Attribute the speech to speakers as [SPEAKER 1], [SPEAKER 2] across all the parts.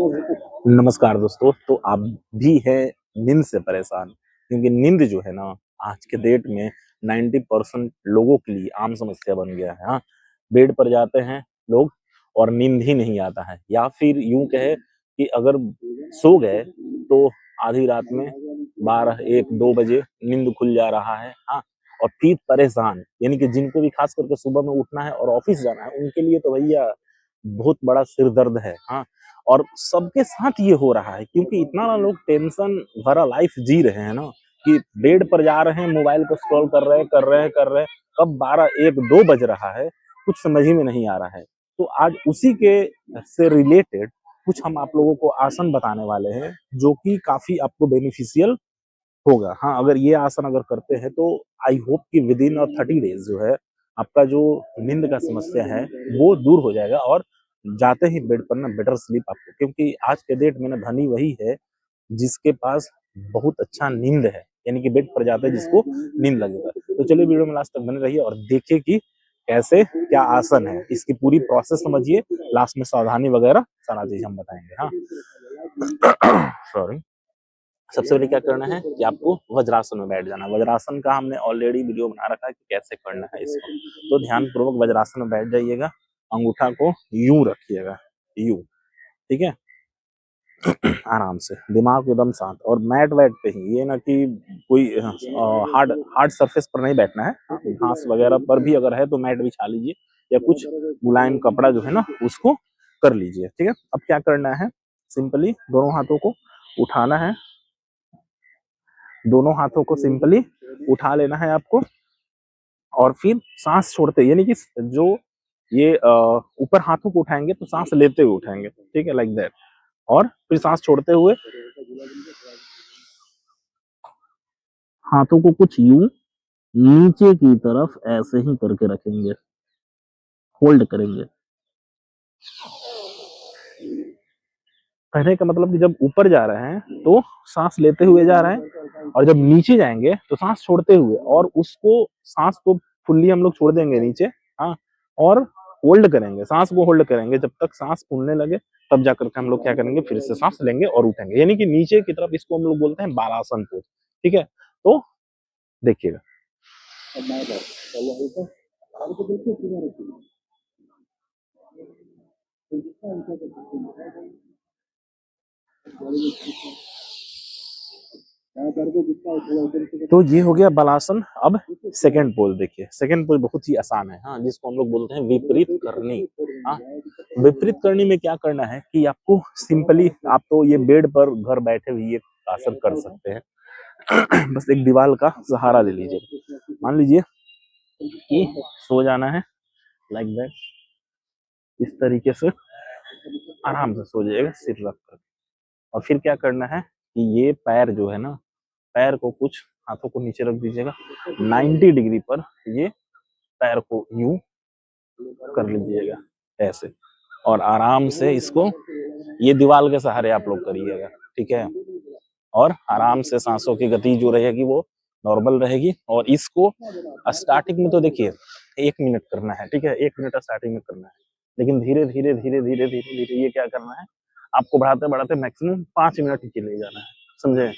[SPEAKER 1] नमस्कार दोस्तों। तो आप भी है नींद से परेशान, क्योंकि नींद जो है ना आज के डेट में 90% लोगों के लिए आम समस्या बन गया है। हाँ, बेड पर जाते हैं लोग और नींद ही नहीं आता है, या फिर यूं कहे कि अगर सो गए तो आधी रात में 12 1 2 बजे नींद खुल जा रहा है। हाँ, और फिर परेशान, यानी कि जिनको भी खास करके सुबह में उठना है और ऑफिस जाना है उनके लिए तो भैया बहुत बड़ा सिर दर्द है। हाँ, और सबके साथ ये हो रहा है, क्योंकि इतना ना लोग टेंशन भरा लाइफ जी रहे हैं ना, कि बेड पर जा रहे हैं, मोबाइल को स्क्रॉल कर रहे हैं, कब 12 1 2 बज रहा है कुछ समझ ही में नहीं आ रहा है। तो आज उसी के से रिलेटेड कुछ हम आप लोगों को आसन बताने वाले हैं, जो कि काफी आपको बेनिफिशियल होगा। हाँ, अगर ये आसन अगर करते हैं तो आई होप कि विद इन 30 डेज जो है आपका जो नींद का समस्या है वो दूर हो जाएगा, और जाते ही बेड पर ना बेटर स्लीप आपको, क्योंकि आज के डेट में ना धनी वही है जिसके पास बहुत अच्छा नींद है, यानी कि बेड पर जाते हैं जिसको नींद लगेगा। तो चलिए वीडियो में लास्ट तक बने रहिए और देखिए कि कैसे क्या आसन है, इसकी पूरी प्रोसेस समझिए। लास्ट में सावधानी वगैरह सारा चीज हम बताएंगे। हाँ सॉरी। सबसे पहले क्या करना है कि आपको वज्रासन में बैठ जाना है। वज्रासन का हमने ऑलरेडी वीडियो बना रखा है कि कैसे करना है इसको, तो ध्यान पूर्वक वज्रासन में बैठ जाइएगा। अंगूठा को यूं रखिएगा, यूं, ठीक है। आराम से, दिमाग एकदम शांत, और मैट वैट पे ही, ये ना कि कोई हार्ड हार्ड सरफेस पर नहीं बैठना है। घास वगैरह पर भी अगर है तो मैट बिछा लीजिए, या कुछ मुलायम कपड़ा जो है ना उसको कर लीजिए, ठीक है। अब क्या करना है, सिंपली दोनों हाथों को उठाना है, दोनों हाथों को सिंपली उठा लेना है आपको, और फिर सांस छोड़ते, यानी कि जो ये ऊपर हाथों को उठाएंगे तो सांस लेते हुए उठाएंगे, ठीक है, लाइक दैट। और फिर सांस छोड़ते हुए हाथों को कुछ यूं नीचे की तरफ ऐसे ही करके रखेंगे, होल्ड करेंगे। कहने का मतलब कि जब ऊपर जा रहे हैं तो सांस लेते हुए जा रहे हैं, और जब नीचे जाएंगे तो सांस छोड़ते हुए, और उसको सांस को फुल्ली हम लोग छोड़ देंगे नीचे। हाँ, और होल्ड करेंगे, सांस को होल्ड करेंगे जब तक सांस फूलने लगे, तब जाकर के हम लोग क्या करेंगे, फिर से सांस लेंगे और उठेंगे, यानी कि नीचे की तरफ। इसको हम लोग बोलते हैं बालासन पोज, ठीक है। तो देखिएगा। तो ये हो गया बालासन। अब सेकंड पोज देखिए। सेकंड पोज बहुत ही आसान है, हाँ, जिसको हम लोग बोलते हैं विपरीत करनी। हाँ, विपरीत करनी में क्या करना है कि आपको सिंपली, आप तो ये बेड पर घर बैठे हुए ये आसन कर सकते हैं। बस एक दीवार का सहारा ले लीजिए, मान लीजिए कि सो जाना है, लाइक दैट, इस तरीके से आराम से सो जाइएगा सिर रख कर। और फिर क्या करना है कि ये पैर जो है ना, पैर को कुछ हाथों को नीचे रख दीजिएगा, 90 डिग्री पर ये पैर को यूं कर लीजिएगा ऐसे, और आराम से इसको ये दीवार के सहारे आप लोग करिएगा, ठीक है। और आराम से सांसों की गति जो रहेगी वो नॉर्मल रहेगी। और इसको स्टार्टिंग में तो देखिए 1 मिनट करना है, ठीक है, 1 मिनट स्टार्टिंग में करना है, लेकिन धीरे धीरे धीरे धीरे धीरे धीरे ये क्या करना है, आपको बढ़ाते बढ़ाते मैक्सिमम 5 मिनट के लिए जाना है, समझे।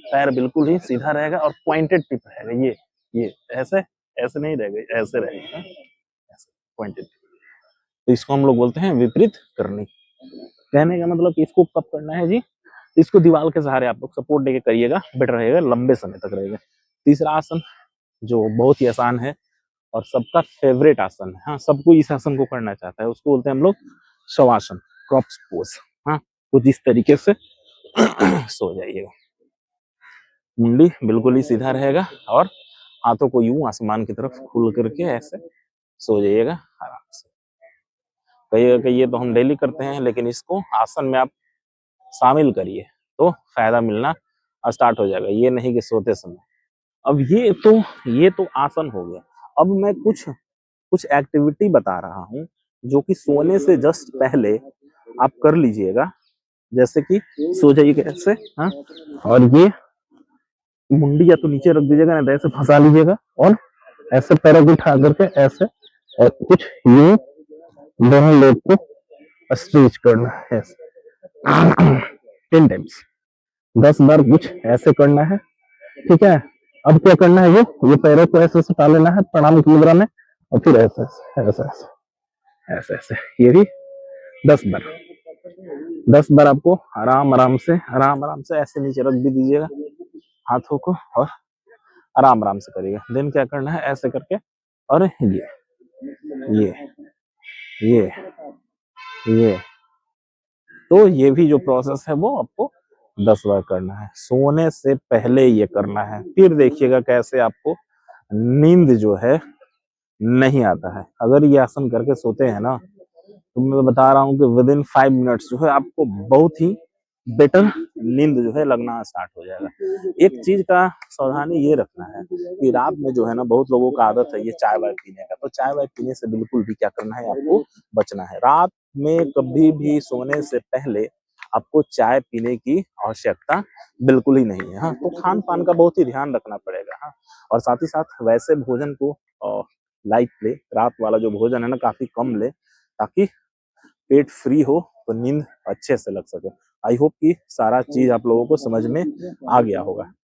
[SPEAKER 1] पैर बिल्कुल ही सीधा रहेगा और पॉइंटेड टिप रहेगा, ये ऐसे ऐसे नहीं रहेगा, ऐसे रहेगा, ऐसे पॉइंटेड। तो इसको हम लोग बोलते हैं विपरीत करनी। कहने का मतलब कि इसको कब करना है जी, इसको दीवार के सहारे आप लोग सपोर्ट देके करिएगा, बेटर रहेगा, लंबे समय तक रहेगा। तीसरा आसन जो बहुत ही आसान है और सबका फेवरेट आसन है, हाँ, सबको इस आसन को करना चाहता है, उसको बोलते हैं हम लोग शवासन, क्रॉप्स पोज। हाँ, कुछ इस तरीके से सो जाइएगा, मुंडी बिल्कुल ही सीधा रहेगा, और हाथों को यूं आसमान की तरफ खुल करके ऐसे सो जाइएगा आराम से। कहिएगा कि ये तो हम डेली करते हैं, लेकिन इसको आसन में आप शामिल करिए तो फायदा मिलना स्टार्ट हो जाएगा, ये नहीं कि सोते समय। अब ये तो आसन हो गया। अब मैं कुछ कुछ एक्टिविटी बता रहा हूँ जो कि सोने से जस्ट पहले आप कर लीजिएगा। जैसे कि सो जाइए ऐसे, हाँ, और ये मुंडी या तो नीचे रख दीजिएगा, नहीं तो ऐसे फंसा लीजिएगा, और ऐसे पैरों को उठा करके ऐसे, और कुछ यूं दोनों लोग को स्ट्रेच करना है ऐसे, 10 टाइम्स, 10 बार कुछ ऐसे करना है, ठीक है। अब क्या करना है, ये पैरों को ऐसे ऐसे डाल लेना है प्रणाम की मुद्रा में, और फिर ऐसे ऐसे ऐसे ऐसे ऐसे ऐसे, ये भी 10 बार। 10 बार आपको आराम आराम से ऐसे नीचे रख भी दीजिएगा हाथों को, और आराम आराम से करिएगा। देन क्या करना है, ऐसे करके, और ये ये ये तो ये भी जो प्रोसेस है वो आपको 10 बार करना है। सोने से पहले ये करना है, फिर देखिएगा कैसे आपको नींद जो है नहीं आता है। अगर ये आसन करके सोते हैं ना, तो मैं बता रहा हूँ कि विद इन 5 मिनट्स जो है आपको बहुत ही बेटर नींद जो है लगना स्टार्ट हो जाएगा। एक चीज का सावधानी ये रखना है कि रात में जो है ना, बहुत लोगों का आदत है ये चाय वाय पीने का, तो चाय वाय पीने से बिल्कुल भी क्या करना है, आपको बचना है। रात में कभी भी सोने से पहले आपको चाय पीने की आवश्यकता बिल्कुल ही नहीं है। हाँ, तो खान पान का बहुत ही ध्यान रखना पड़ेगा। हाँ, और साथ ही साथ वैसे भोजन को लाइट ले, रात वाला जो भोजन है ना काफी कम ले, ताकि पेट फ्री हो तो नींद अच्छे से लग सके। आई होप कि सारा चीज आप लोगों को समझ में आ गया होगा।